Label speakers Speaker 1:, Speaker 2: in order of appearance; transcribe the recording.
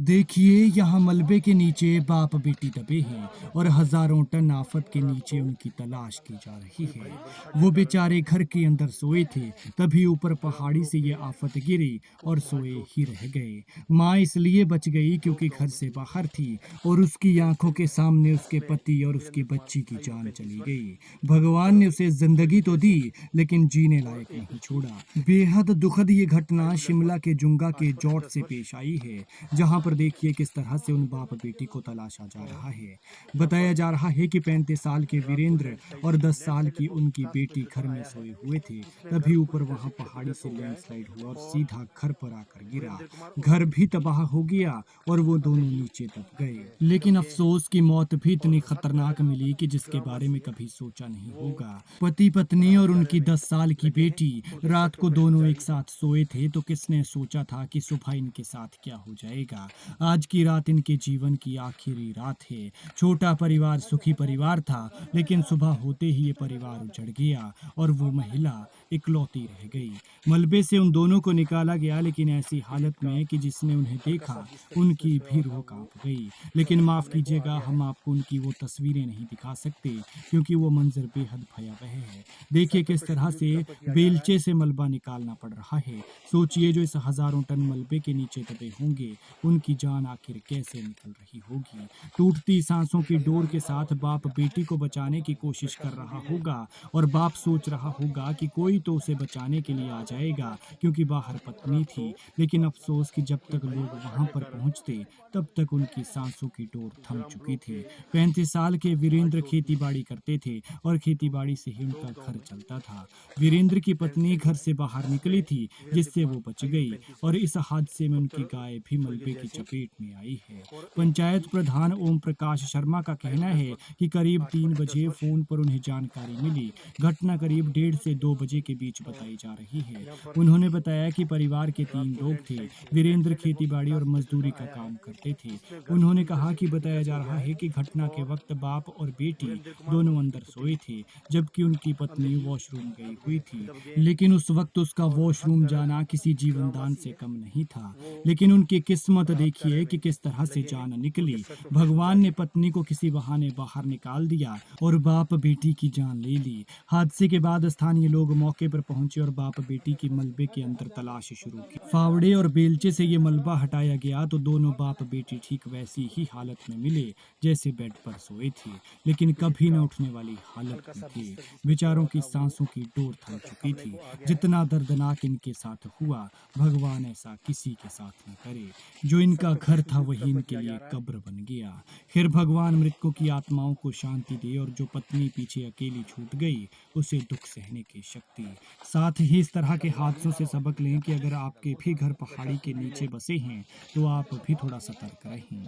Speaker 1: देखिए, यहाँ मलबे के नीचे बाप बेटी दबे हैं और हजारों टन आफत के नीचे उनकी तलाश की जा रही है। वो बेचारे घर के अंदर सोए थे, तभी ऊपर पहाड़ी से ये आफत गिरी और सोए ही रह गए। माँ इसलिए बच गई क्योंकि घर से बाहर थी और उसकी आंखों के सामने उसके पति और उसकी बच्ची की जान चली गई। भगवान ने उसे जिंदगी तो दी, लेकिन जीने लायक नहीं छोड़ा। बेहद दुखद ये घटना शिमला के जुंगा के जौट से पेश आई है, जहां पर देखिए किस तरह से उन बाप बेटी को तलाशा जा रहा है। बताया जा रहा है कि 35 साल के वीरेंद्र और 10 साल की उनकी बेटी घर में सोए हुए थे, तभी ऊपर वहां पहाड़ी से लैंडस्लाइड हुआ और सीधा घर पर आकर गिरा। घर भी तबाह हो गया और वो दोनों नीचे दब गए। लेकिन अफसोस की मौत भी इतनी खतरनाक मिली कि जिसके बारे में कभी सोचा नहीं होगा। पति पत्नी और उनकी 10 साल की बेटी रात को दोनों एक साथ सोए थे, तो किसने सोचा था कि सुबह इनके साथ क्या हो जाएगा। आज की रात इनके जीवन की आखिरी रात है। छोटा परिवार सुखी परिवार था, लेकिन सुबह होते ही ये परिवार उजड़ गया और वो महिला इकलौती रह गई। मलबे से उन दोनों को निकाला गया, लेकिन ऐसी हालत में कि जिसने उन्हें देखा उनकी भी रूह कांप गई। लेकिन माफ कीजिएगा, हम आपको उनकी वो तस्वीरें नहीं दिखा सकते क्योंकि वो मंजर बेहद भयावह है। देखिए किस तरह से बेलचे से मलबा निकालना पड़ रहा है। सोचिए, जो इस हजारों टन मलबे के नीचे दबे होंगे, उनकी जान आखिर कैसे निकल रही होगी। टूटती सांसों की डोर के साथ बाप बेटी को बचाने की कोशिश कर रहा होगा और बाप सोच रहा होगा कि कोई तो उसे बचाने के लिए आ जाएगा, क्योंकि बाहर पत्नी थी। लेकिन अफसोस कि जब तक लोग वहां पर पहुंचते, तब तक उनकी सांसों की डोर थम चुकी थी। 35 साल के वीरेंद्र खेती बाड़ी करते थे और खेती बाड़ी से ही उनका घर चलता था। वीरेंद्र की पत्नी घर से बाहर निकली थी, जिससे वो बच गई और इस हादसे में उनकी गाय भी मलबे की चपेट में आई है। पंचायत प्रधान ओम प्रकाश शर्मा का कहना है कि करीब 3 बजे फोन पर उन्हें जानकारी मिली। घटना करीब 1:30 से 2 बजे के बीच बताई जा रही है। उन्होंने बताया कि परिवार के 3 लोग थे। वीरेंद्र खेतीबाड़ी और मजदूरी का काम करते थे। उन्होंने कहा कि बताया जा रहा है कि घटना के वक्त बाप और बेटी दोनों अंदर सोए थे, जबकि उनकी पत्नी वॉशरूम गई हुई थी। लेकिन उस वक्त उसका वॉशरूम जाना किसी जीवनदान से कम नहीं था। लेकिन उनकी किस्मत देखिए कि किस तरह से जान निकली। भगवान ने पत्नी को किसी बहाने बाहर निकाल दिया और बाप बेटी की जान ले ली। हादसे के बाद स्थानीय लोग मौके पर पहुंचे और बाप बेटी की मलबे के अंदर तलाश शुरू की। फावड़े और बेलचे से ये मलबा हटाया गया तो दोनों बाप बेटी ठीक वैसी ही हालत में मिले जैसे बेड पर सोए थे, लेकिन कभी न उठने वाली हालत में थे। बेचारों की सांसों की डोर थम चुकी थी। जितना दर्दनाक इनके साथ हुआ, भगवान ऐसा किसी के साथ न करे। जो इनका घर था वही इनके लिए कब्र बन गया। फिर भगवान मृतकों की आत्माओं को शांति दे और जो पत्नी पीछे अकेली छूट गई, उसे दुख सहने की शक्ति। साथ ही इस तरह के हादसों से सबक लें कि अगर आपके भी घर पहाड़ी के नीचे बसे हैं, तो आप भी थोड़ा सतर्क रहें।